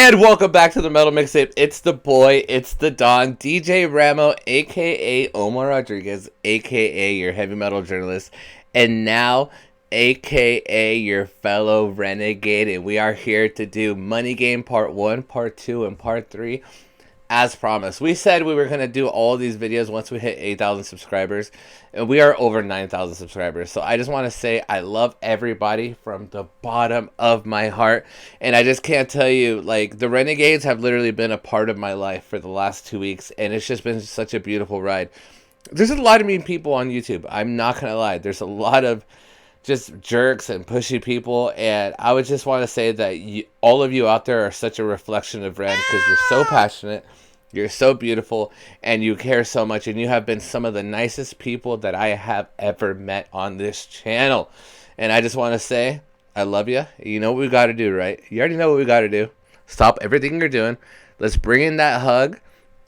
And welcome back to the Metal Mixtape. It's the boy, it's the Don, DJ Ramo, aka Omar Rodriguez, aka your heavy metal journalist, and now aka your fellow renegade. And we are here to do Money Game Part 1, Part 2, and Part 3. As promised, we said we were going to do all these videos once we hit 8,000 subscribers, and we are over 9,000 subscribers. So I just want to say I love everybody from the bottom of my heart, and I just can't tell you, like, the Renegades have literally been a part of my life for the last 2 weeks, and it's just been such a beautiful ride. There's a lot of mean people on YouTube, I'm not going to lie. There's a lot of just jerks and pushy people, and I would just want to say that all of you out there are such a reflection of Ren, because you're so passionate, you're so beautiful, and you care so much, and you have been some of the nicest people that I have ever met on this channel. And I just want to say I love you. You know what we got to do, right? You already know what we got to do. Stop everything you're doing. Let's bring in that hug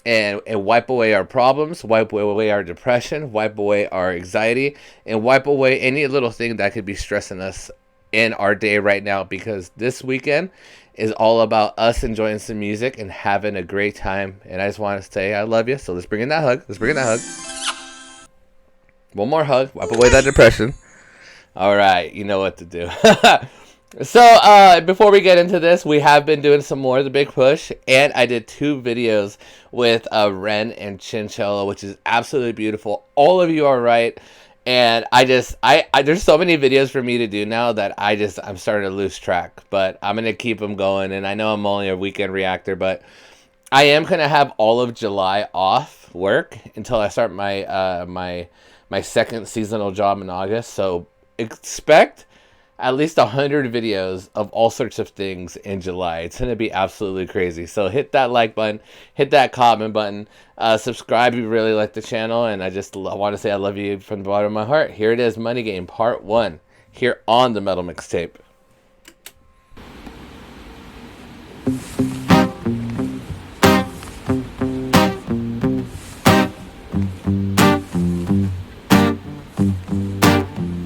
and wipe away our problems, wipe away our depression, wipe away our anxiety, and wipe away any little thing that could be stressing us in our day right now, because this weekend is all about us enjoying some music and having a great time. And I just want to say I love you. So let's bring in that hug. Let's bring in that hug. One more hug. Wipe away that depression. All right. You know what to do. So, before we get into this, we have been doing some more of the Big Push, and I did 2 videos with Ren and Chinchilla, which is absolutely beautiful. All of you are right, and there's so many videos for me to do now that I'm starting to lose track, but I'm going to keep them going, and I know I'm only a weekend reactor, but I am going to have all of July off work until I start my second seasonal job in August, so expect at least 100 videos of all sorts of things in July. It's going to be absolutely crazy. So hit that like button, hit that comment button, subscribe if you really like the channel, and I want to say I love you from the bottom of my heart. Here it is, Money Game Part 1, here on the Metal Mixtape.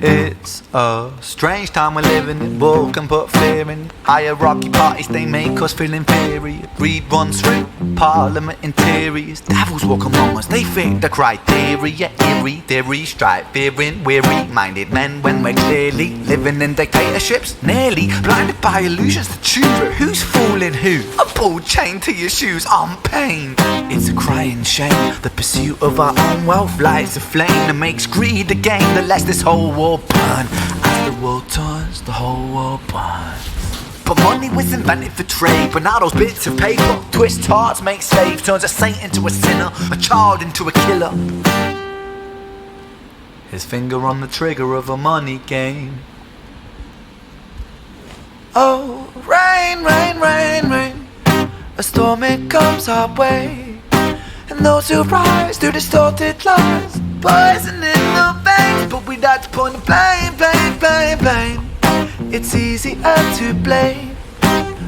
It's a strange time we're living in. War can put fear in. Hierarchy parties, they make us feel inferior. Greed runs through parliament interiors. Devils walk among us, they fit the criteria. Eerie theory, strife, fearing, weary-minded men when we're clearly living in dictatorships. Nearly blinded by illusions to choose who's fooling who. A ball chained to your shoes on pain. It's a crying shame. The pursuit of our own wealth lights a flame that makes greed a game that lets this whole war burn. As the world turns, the whole world burns. But money was invented for trade, but now those bits of paper twist hearts, make slaves, turns a saint into a sinner, a child into a killer. His finger on the trigger of a money game. Oh, rain, rain, rain, rain, a storm it comes our way, and those who rise through distorted lies, poison in the veins, but we'd like to point the blame, blame, blame, blame. It's easier to blame,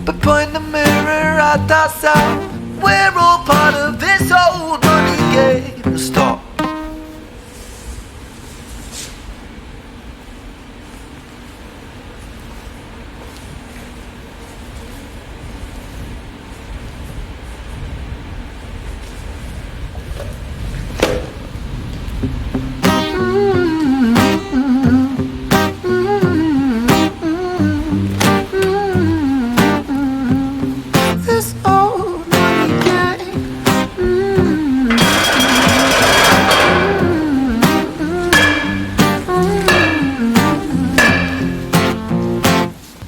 but point the mirror at ourselves. We're all part of this old money game. Stop.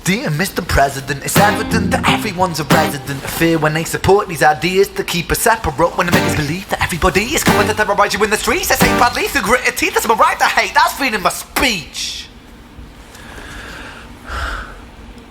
Dear Mr. President, it's evident that everyone's a resident of fear when they support these ideas that keep us separate, when they make us believe that everybody is coming to terrorize you in the streets. They say badly through gritted teeth, that's my right to hate, that's freedom of speech.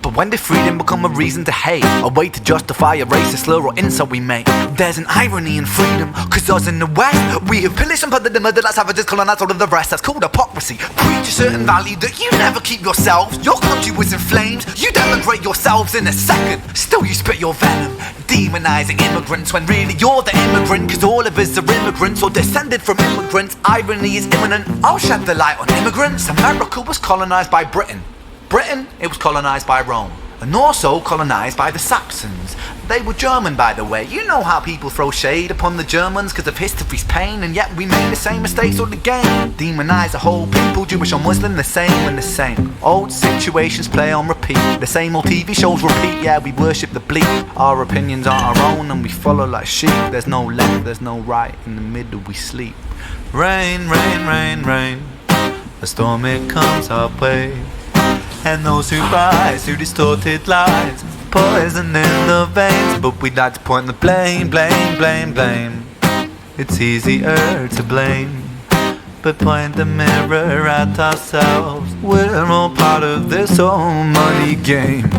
But when did freedom become a reason to hate? A way to justify a racist slur or insult we make? There's an irony in freedom, cause us in the West, we have pillaged and plundered and murdered like savages, colonized all of the rest. That's called hypocrisy. Preach a certain value that you never keep yourselves. Your country was in flames, you denigrate yourselves in a second. Still you spit your venom, demonizing immigrants when really you're the immigrant, cause all of us are immigrants or descended from immigrants. Irony is imminent, I'll shed the light on immigrants. America was colonized by Britain. Britain, it was colonized by Rome. and also colonised by the Saxons. They were German, by the way. You know how people throw shade upon the Germans because of history's pain, and yet we made the same mistakes all again. Demonise a whole people, Jewish or Muslim, the same and the same. Old situations play on repeat. The same old TV shows repeat. Yeah, we worship the bleak. Our opinions are our own and we follow like sheep. There's no left, there's no right. In the middle we sleep. Rain, rain, rain, rain. A storm it comes our way. And those who rise through distorted lies, poison in the veins. But we'd like to point the blame, blame, blame, blame. It's easier to blame, but point the mirror at ourselves. We're all part of this whole money game.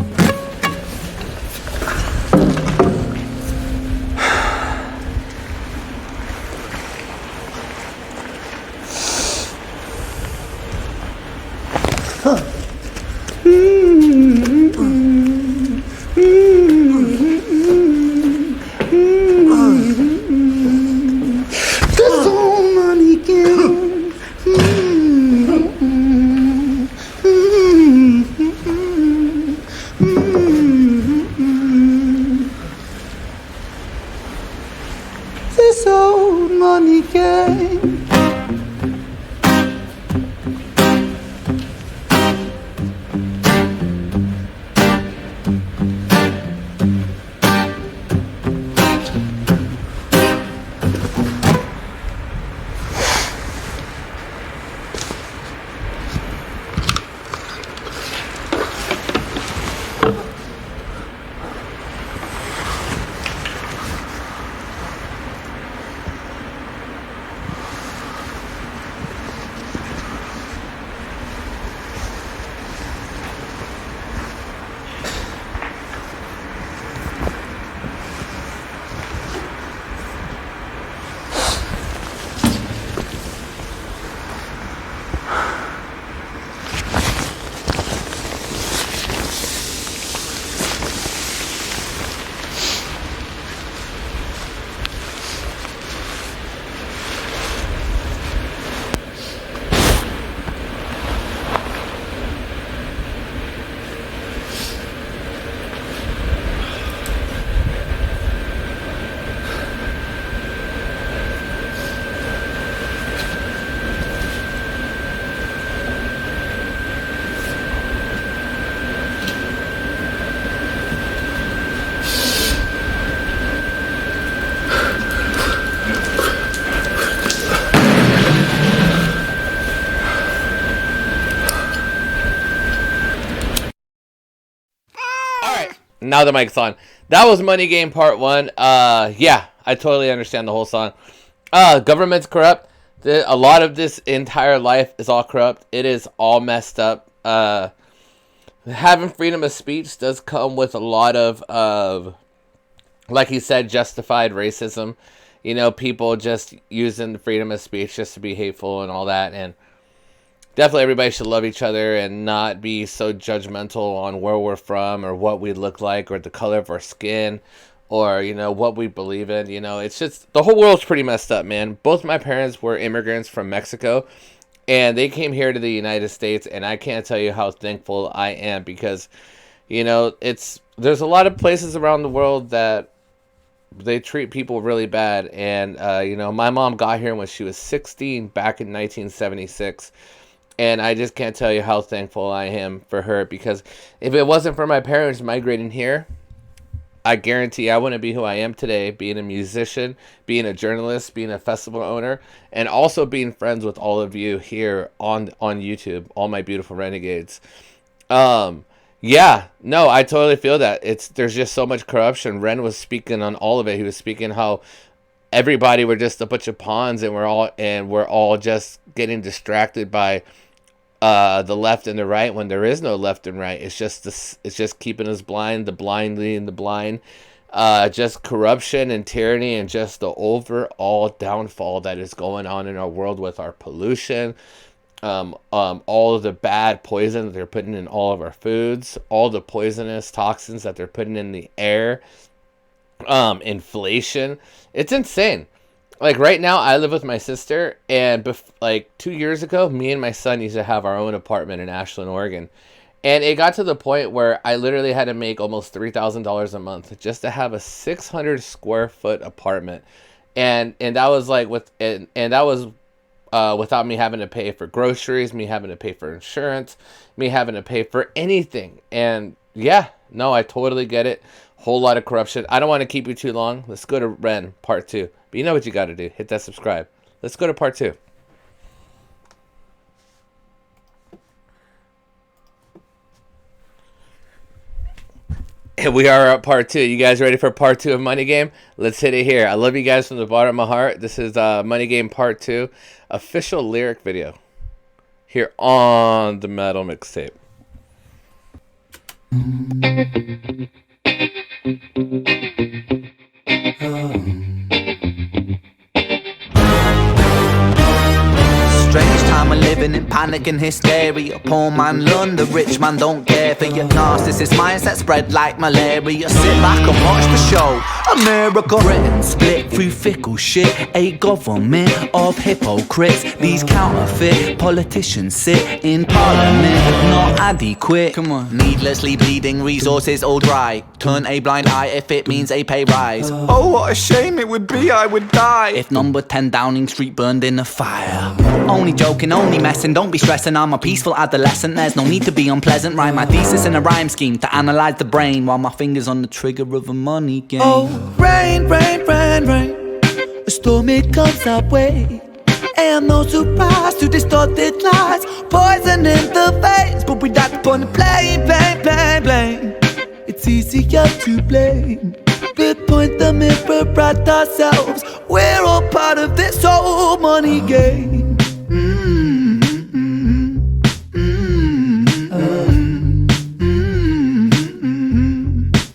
Now the mic's on. That was Money Game Part 1. Yeah, I totally understand the whole song. Government's corrupt. A lot of this entire life is all corrupt. It is all messed up. Having freedom of speech does come with a lot of like he said, justified racism. You know, people just using the freedom of speech just to be hateful and all that. And definitely everybody should love each other and not be so judgmental on where we're from or what we look like or the color of our skin or, you know, what we believe in. You know, it's just, the whole world's pretty messed up, man. Both my parents were immigrants from Mexico, and they came here to the United States, and I can't tell you how thankful I am because, you know, there's a lot of places around the world that they treat people really bad. And, you know, my mom got here when she was 16 back in 1976. And I just can't tell you how thankful I am for her, because if it wasn't for my parents migrating here, I guarantee I wouldn't be who I am today, being a musician, being a journalist, being a festival owner, and also being friends with all of you here on YouTube, all my beautiful renegades. Yeah, no, I totally feel that. There's just so much corruption. Ren was speaking on all of it. He was speaking how everybody were just a bunch of pawns, and we're all just getting distracted by the left and the right when there is no left and right. It's just keeping us blind, the blind leading the blind. Just corruption and tyranny and just the overall downfall that is going on in our world with our pollution, all of the bad poison that they're putting in all of our foods, all the poisonous toxins that they're putting in the air, inflation. It's insane. Like right now, I live with my sister, and like 2 years ago, me and my son used to have our own apartment in Ashland, Oregon. And it got to the point where I literally had to make almost $3,000 a month just to have a 600 square foot apartment. And that was like and that was without me having to pay for groceries, me having to pay for insurance, me having to pay for anything. And yeah, no, I totally get it. Whole lot of corruption. I don't want to keep you too long. Let's go to Ren part 2. But you know what you got to do. Hit that subscribe. Let's go to part 2. And we are at part 2. You guys ready for part 2 of Money Game? Let's hit it here. I love you guys from the bottom of my heart. This is Money Game part 2. Official lyric video. Here on the Metal Mixtape. Strange time we're living in, panic and hysteria. Poor man learn, the rich man don't care for your narcissist mindset spread like malaria. Sit back and watch the show. America, Britain split through fickle shit. A government of hypocrites. These counterfeit politicians sit in parliament, not adequate. Come on. Needlessly bleeding, resources all dry. Turn a blind eye if it means a pay rise. Oh, what a shame it would be, I would die if number 10 Downing Street burned in a fire. Only joking, only messing, don't be stressing. I'm a peaceful adolescent, there's no need to be unpleasant. Write my thesis in a rhyme scheme to analyze the brain while my fingers on the trigger of a money game. Oh, rain, rain, rain, rain, a storm it comes our way. And no surprise to distorted lies, poison in the veins. But we die upon the blame, blame, blame, blame. It's easier to blame. But point the mirror at ourselves. We're all part of this whole money game.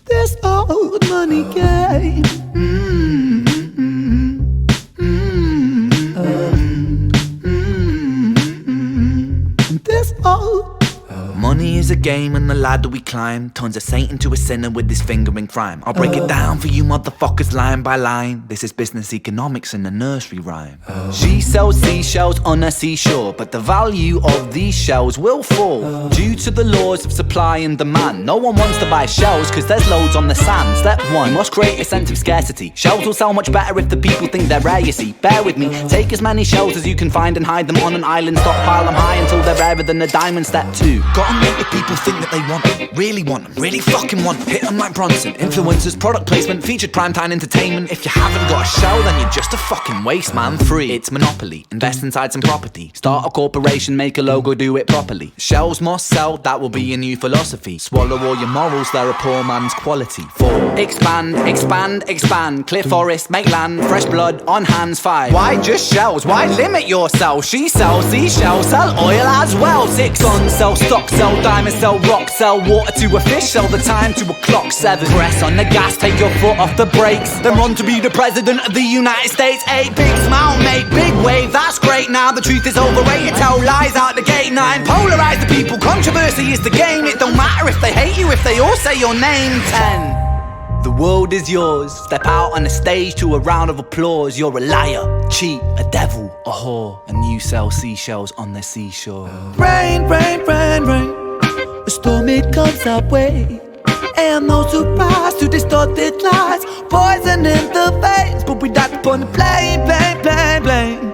This old money game. This old money is a game and the ladder we climb turns a saint into a sinner with his finger in crime. I'll break it down for you motherfuckers line by line. This is business economics in a nursery rhyme. She sells seashells on a seashore, but the value of these shells will fall due to the laws of supply and demand. No one wants to buy shells cause there's loads on the sand. Step 1, you must create a sense of scarcity. Shells will sell much better if the people think they're rare, you see. Bear with me, take as many shells as you can find and hide them on an island. Stockpile them high until they're rarer than a diamond. Step 2, gotta make the people think that they want them, really fucking want them. Hit them like Bronson. Influencers, product placement, featured primetime entertainment. If you haven't got a show, then you're just a fucking waste man. 3, it's monopoly. Invest inside some property. Start a corporation, make a logo, do it properly. Shells must sell, that will be a new philosophy. Swallow all your morals, they're a poor man's quality. 4, expand, expand, expand. Clear forest, make land, fresh blood on hands. 5, why just shells? Why limit yourself? She sells seashells, sell oil as well. 6, guns, sell stock, sell diamonds, sell rock, sell water to a fish, sell the time to a clock. 7, press on the gas, take your foot off the brakes, then run to be the president of the United States. 8, big smile, make big wave, that's great. Now the truth is overrated, tell lies out the gate. 9, polarize the people, controversy is the game. It don't matter if they hate you, if they all say your name. 10, the world is yours, step out on the stage to a round of applause. You're a liar, cheat, a devil, a whore, and you sell seashells on the seashore. Rain, rain, rain, rain, a storm it comes our way. And no surprise to distorted lies, poison in the veins. But we die upon the blame, blame, blame, blame.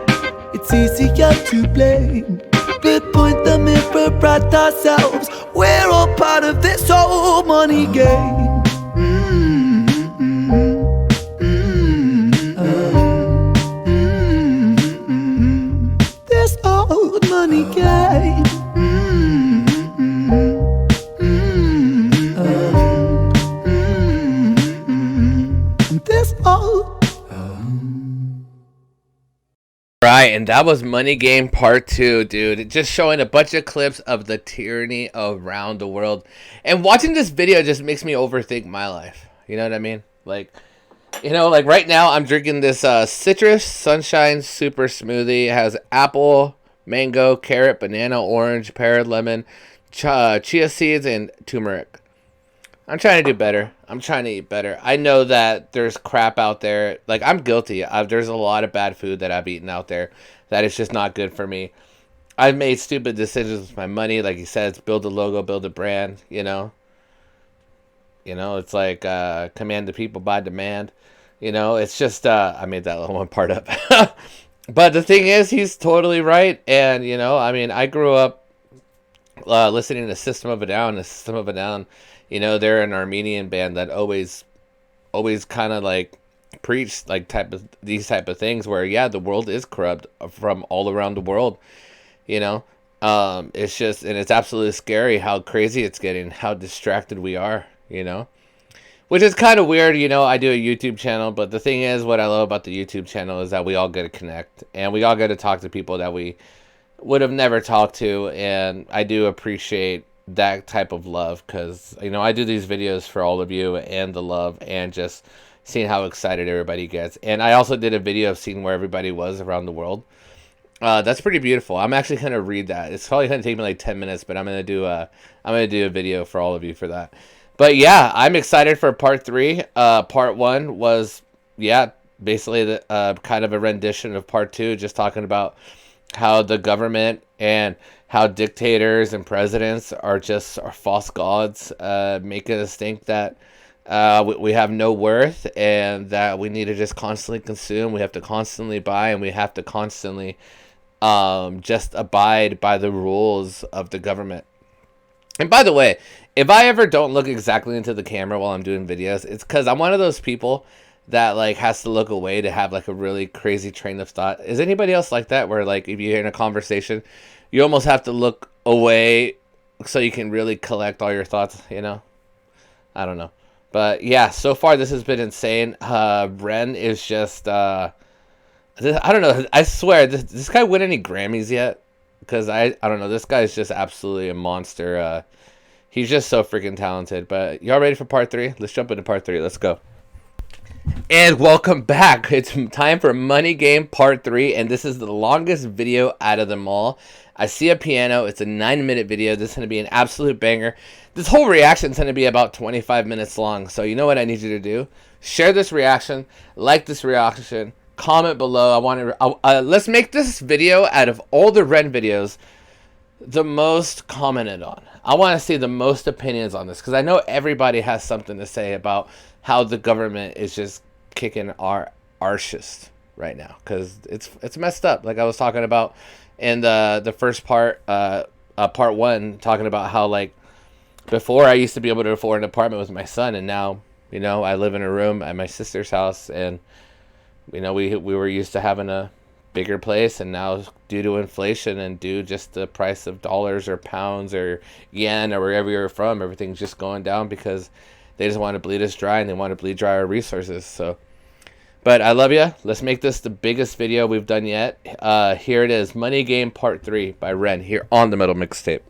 It's easier to blame, but point the mirror at ourselves. We're all part of this whole money game. This old money game. Right, and that was Money Game Part 2, dude. Just showing a bunch of clips of the tyranny around the world. And watching this video just makes me overthink my life. You know what I mean? Like, you know, like right now I'm drinking this Citrus Sunshine Super Smoothie. It has apple, mango, carrot, banana, orange, pear, lemon, chia seeds, and turmeric. I'm trying to do better. I'm trying to eat better. I know that there's crap out there. Like, I'm guilty. There's a lot of bad food that I've eaten out there that is just not good for me. I've made stupid decisions with my money. Like you said, it's build a logo, build a brand, you know. It's like command the people by demand. It's just I made that little one part up. But the thing is, he's totally right. And I grew up listening to System of a Down. The System of a Down, they're an Armenian band that always kind of like preached like these type of things where the world is corrupt from all around the world. It's just, and it's absolutely scary how crazy it's getting, how distracted we are. Which is kind of weird. I do a YouTube channel, but the thing is, what I love about the YouTube channel is that we all get to connect and we all get to talk to people that we would have never talked to. And I do appreciate that type of love because, I do these videos for all of you and the love and just seeing how excited everybody gets. And I also did a video of seeing where everybody was around the world. That's pretty beautiful. I'm actually going to read that. It's probably going to take me like 10 minutes, but I'm going to do a video for all of you for that. But yeah, I'm excited for part 3. Part 1 was, basically the kind of a rendition of part 2, just talking about how the government and how dictators and presidents are false gods, making us think that we have no worth and that we need to just constantly consume. We have to constantly buy and we have to constantly just abide by the rules of the government. And by the way, if I ever don't look exactly into the camera while I'm doing videos, it's because I'm one of those people that like has to look away to have like a really crazy train of thought. Is anybody else like that? Where like if you're in a conversation, you almost have to look away so you can really collect all your thoughts, I don't know. But yeah, so far this has been insane. Ren is just, I don't know. I swear, this guy win any Grammys yet? Because I don't know. This guy's just absolutely a monster. He's just so freaking talented. But y'all ready for part 3? Let's jump into part 3. Let's go. And welcome back. It's time for Money Game Part 3. And this is the longest video out of them all. I see a piano. It's a 9-minute video. This is going to be an absolute banger. This whole reaction is going to be about 25 minutes long. So you know what I need you to do? Share this reaction. Like this reaction. Comment below. Let's make this video, out of all the Ren videos, the most commented on. I want to see the most opinions on this because I know everybody has something to say about how the government is just kicking our arses right now because it's messed up. Like I was talking about in the first part, part 1, talking about how like before I used to be able to afford an apartment with my son, and now I live in a room at my sister's house, and we were used to having a bigger place, and now due to inflation and due just the price of dollars or pounds or yen or wherever you're from, everything's just going down because they just want to bleed us dry and they want to bleed dry our resources. So, but I love you. Let's make this the biggest video we've done yet. Here it is, Money Game Part 3 by Ren here on the Metal Mixtape.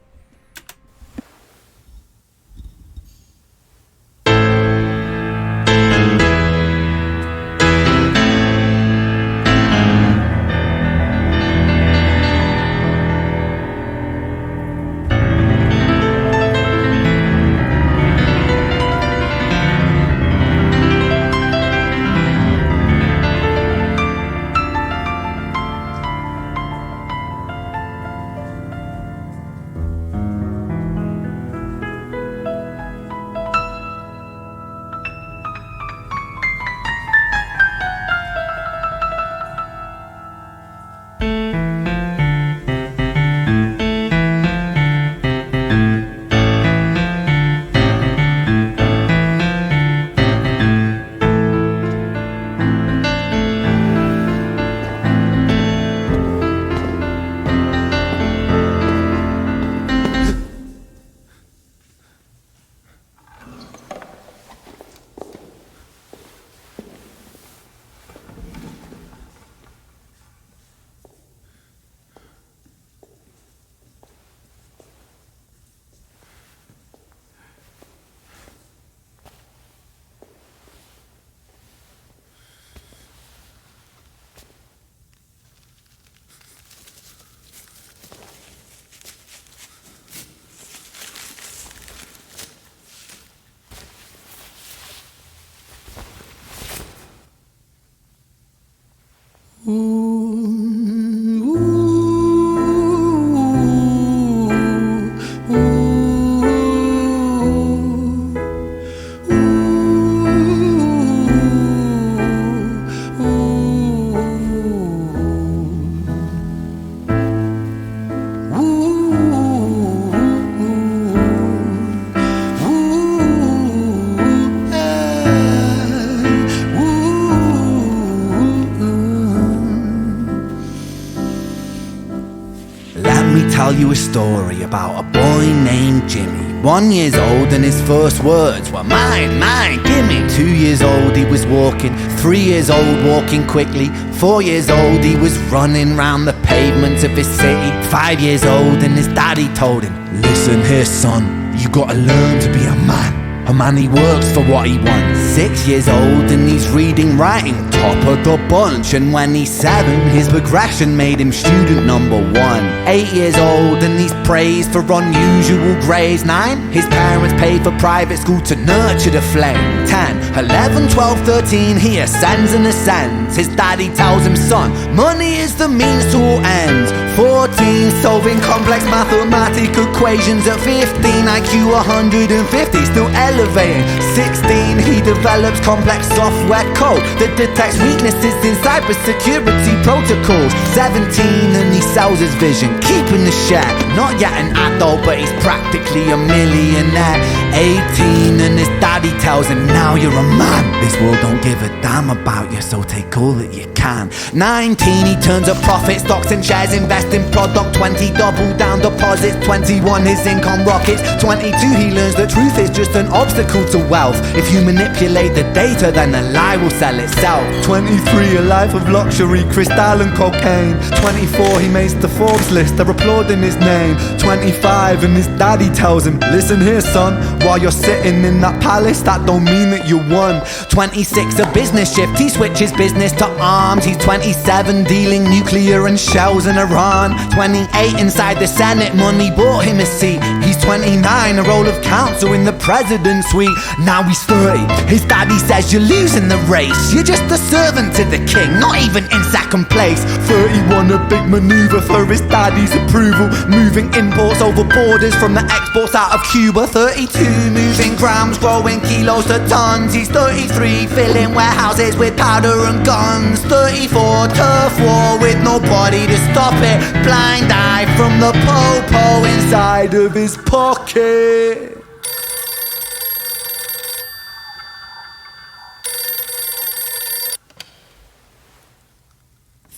me tell you a story about a boy named Jimmy. 1 year old and his first words were mine, mine, gimme. 2 years old he was walking, 3 years old walking quickly. 4 years old he was running round the pavements of his city. 5 years old and his daddy told him, listen here son, you gotta learn to be a man. A man, he works for what he wants. 6 years old and he's reading, writing, top of the bunch. And when he's 7, his progression made him student number 1. 8 years old and he's praised for unusual grades. 9, his parents paid for private school to nurture the flame. 10, 11, 12, 13, he ascends and ascends. His daddy tells him, son, money is the means to all ends. 14, solving complex mathematical equations. At 15, IQ 150, still elevating. 16, he develops complex software code that detects weaknesses in cybersecurity protocols. 17, and he sells his vision, keeping the share. Not yet an adult, but he's practically a millionaire. 18, and his daddy tells him, now you're a man. This world don't give a damn about you, so take all that you can. 19, he turns a profit, stocks and shares, invest in product. 20, double down deposits. 21, his income rockets. 22, he learns the truth is just an obstacle to wealth. If you manipulate the data, then a lie will sell itself. 23, a life of luxury, crystal and cocaine. 24, he makes the Forbes list, they're applauding his name. 25, and his daddy tells him, listen here son, while you're sitting in that palace, that don't mean that you won. 26, a business shift, he switches business to arms. He's 27, dealing nuclear and shells in Iran. 28, inside the Senate, money bought him a seat. He's 29, a role of counsel in the president's suite. Now he's 30, his daddy says you're losing the race. You're just a servant to the king, not even in second place. 31, a big maneuver for his daddy's approval, moving imports over borders from the exports out of Cuba. 32, moving grams, growing kilos to tons. He's 33, filling warehouses with powder and guns. 34, turf war with nobody to stop it. Blind eye from the po-po inside of his pocket.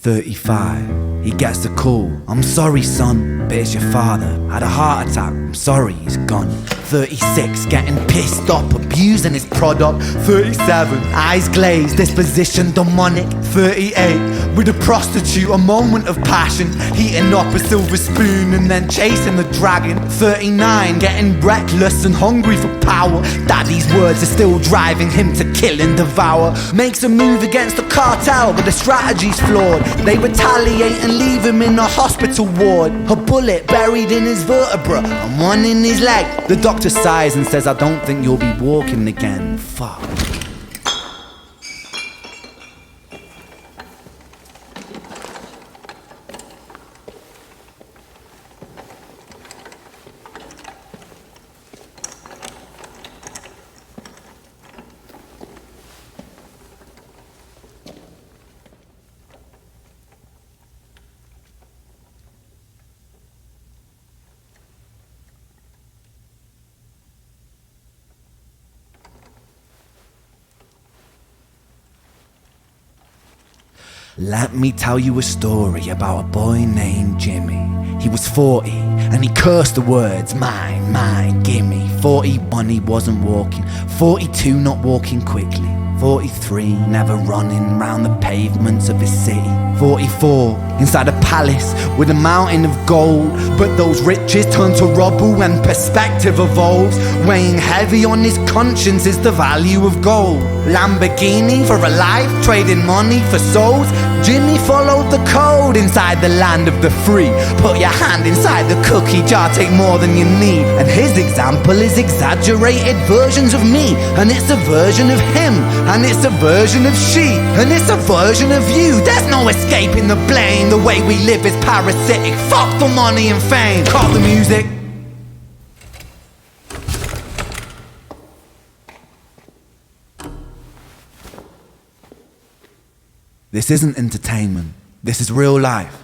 35, he gets a call. I'm sorry son, but it's your father. Had a heart attack, I'm sorry, he's gone. 36, getting pissed off, abusing his product. 37, eyes glazed, disposition demonic. 38, with a prostitute, a moment of passion, heating up a silver spoon and then chasing the dragon. 39, getting reckless and hungry for power. Daddy's words are still driving him to kill and devour. Makes a move against the cartel, but the strategy's flawed. They retaliate and leave him in a hospital ward. A bullet buried in his vertebra and one in his leg. The doctor sighs and says, I don't think you'll be walking again. Fuck. Let me tell you a story about a boy named Jimmy. He was 40 and he cursed the words, mine, mine, gimme. 41, he wasn't walking. 42, not walking quickly. 43, never running round the pavements of his city. 44, inside a palace with a mountain of gold, but those riches turn to rubble when perspective evolves. Weighing heavy on his conscience is the value of gold. Lamborghini for a life, trading money for souls. Jimmy followed the code inside the land of the free. Put your hand inside the cookie jar, take more than you need. And his example is exaggerated versions of me, and it's a version of him, and it's a version of she, and it's a version of you. There's no escaping the blame. The way we live is parasitic. Fuck the money and fame. Cut the music. This isn't entertainment. This is real life.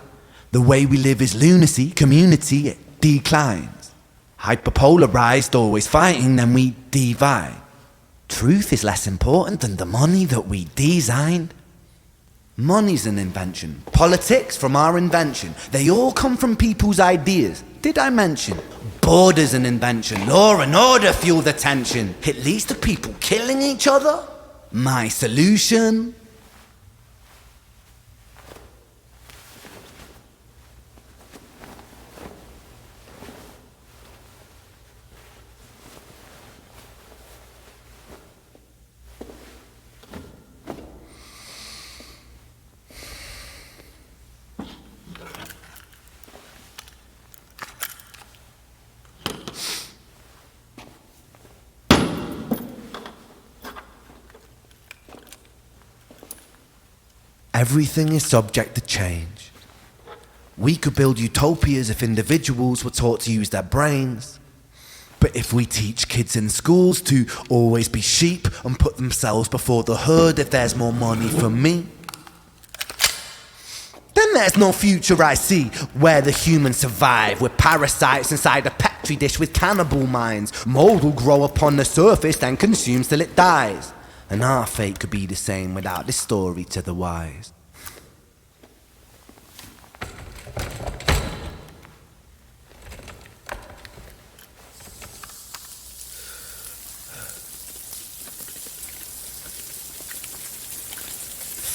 The way we live is lunacy. Community, it declines. Hyperpolarized, always fighting, then we divide. Truth is less important than the money that we designed. Money's an invention. Politics from our invention. They all come from people's ideas. Did I mention? Border's an invention. Law and order fuel the tension. It leads to people killing each other. My solution? Everything is subject to change. We could build utopias if individuals were taught to use their brains. But if we teach kids in schools to always be sheep and put themselves before the herd if there's more money for me, then there's no future I see where the humans survive. We're parasites inside a petri dish with cannibal minds. Mold will grow upon the surface then consumes till it dies. And our fate could be the same without this story to the wise.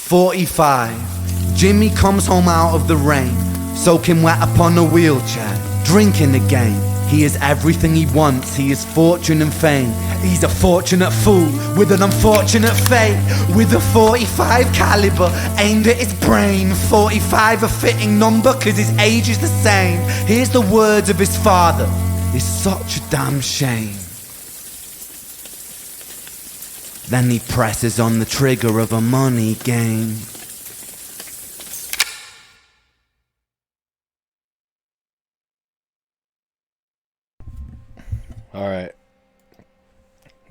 "45. Jimmy comes home out of the rain, soaking wet upon a wheelchair, drinking again. He is everything he wants, he is fortune and fame. He's a fortunate fool with an unfortunate fate. With a 45 caliber aimed at his brain. 45 a fitting number cause his age is the same. Here's the words of his father, it's such a damn shame. Then he presses on the trigger of a money game. Alright.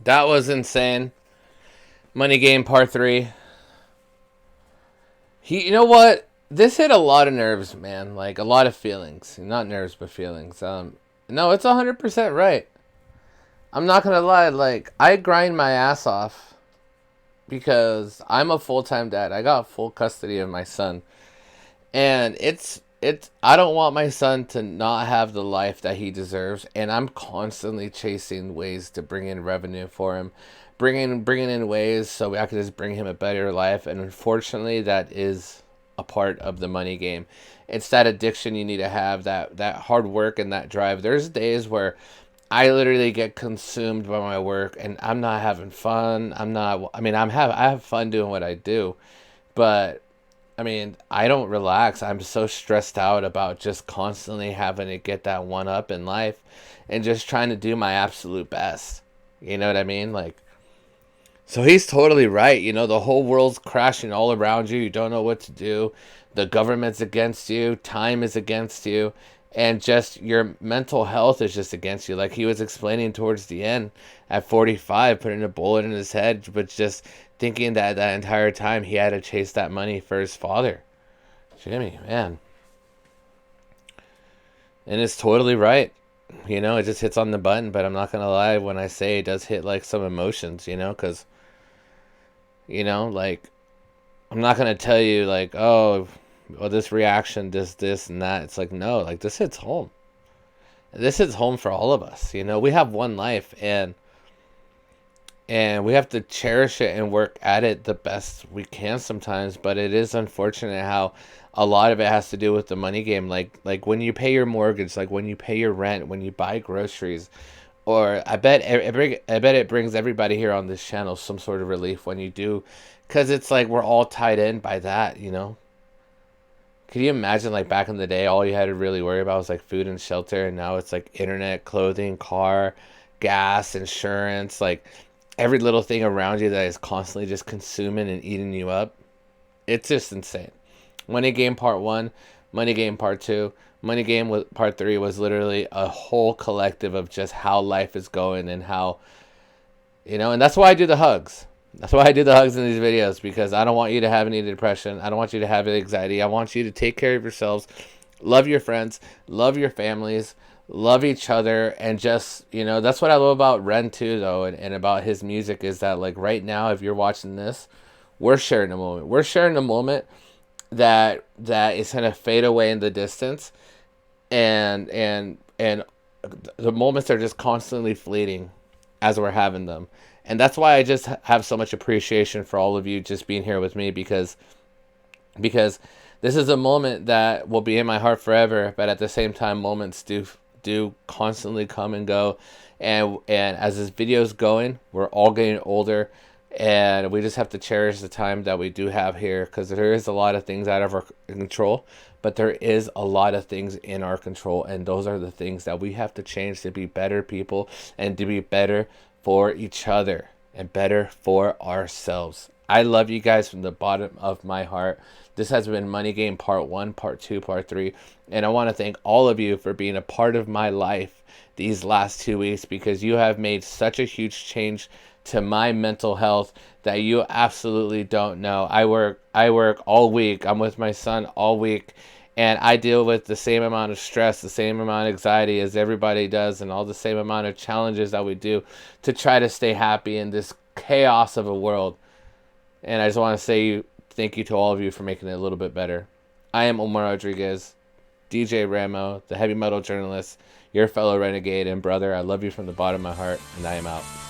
That was insane. Money Game Part 3. You know what? This hit a lot of nerves, man. Like, a lot of feelings. Not nerves, but feelings. No, it's 100% right. I'm not gonna lie. Like, I grind my ass off because I'm a full-time dad. I got full custody of my son. And I don't want my son to not have the life that he deserves, and I'm constantly chasing ways to bring in revenue for him, bringing in ways so I can just bring him a better life. And unfortunately, that is a part of the money game. It's that addiction you need to have, that hard work and that drive. There's days where I literally get consumed by my work, and I'm not having fun. I have fun doing what I do, but I mean, I don't relax. I'm so stressed out about just constantly having to get that one up in life and just trying to do my absolute best. You know what I mean? Like, so he's totally right. You know, the whole world's crashing all around you. You don't know what to do. The government's against you. Time is against you. And just your mental health is just against you. Like he was explaining towards the end at 45, putting a bullet in his head, but just thinking that entire time he had to chase that money for his father. Jimmy, man. And it's totally right. You know, it just hits on the button, but I'm not going to lie when I say it does hit like some emotions, you know, because, you know, like, I'm not going to tell you like, oh, well, this reaction, this and that. It's like, no, like this hits home. This hits home for all of us. You know, we have one life, and we have to cherish it and work at it the best we can sometimes. But it is unfortunate how a lot of it has to do with the money game. Like when you pay your mortgage, like when you pay your rent, when you buy groceries, or I bet it brings everybody here on this channel some sort of relief when you do, because it's like we're all tied in by that, you know. Could you imagine, like, back in the day, all you had to really worry about was, like, food and shelter, and now it's, like, internet, clothing, car, gas, insurance, like, every little thing around you that is constantly just consuming and eating you up. It's just insane. Money Game Part 1, Money Game Part 2, Money Game Part 3 was literally a whole collective of just how life is going and how, you know, and that's why I do the hugs. That's why I do the hugs in these videos, because I don't want you to have any depression. I don't want you to have anxiety. I want you to take care of yourselves, love your friends, love your families, love each other, and just, you know, that's what I love about Ren too, though, and about his music is that, like, right now, if you're watching this, we're sharing a moment. We're sharing a moment that is gonna fade away in the distance, and the moments are just constantly fleeting as we're having them. And that's why I just have so much appreciation for all of you just being here with me, because this is a moment that will be in my heart forever. But at the same time, moments do constantly come and go, and as this video is going, we're all getting older, and we just have to cherish the time that we do have here, because there is a lot of things out of our control, but there is a lot of things in our control, and those are the things that we have to change to be better people and to be better for each other and better for ourselves. I love you guys from the bottom of my heart. This has been Money Game Part 1, Part 2, Part 3. And I want to thank all of you for being a part of my life these last 2 weeks, because you have made such a huge change to my mental health that you absolutely don't know. I work all week. I'm with my son all week. And I deal with the same amount of stress, the same amount of anxiety as everybody does, and all the same amount of challenges that we do to try to stay happy in this chaos of a world. And I just want to say thank you to all of you for making it a little bit better. I am Omar Rodriguez, DJ Ramo, the heavy metal journalist, your fellow renegade and brother. I love you from the bottom of my heart, and I am out.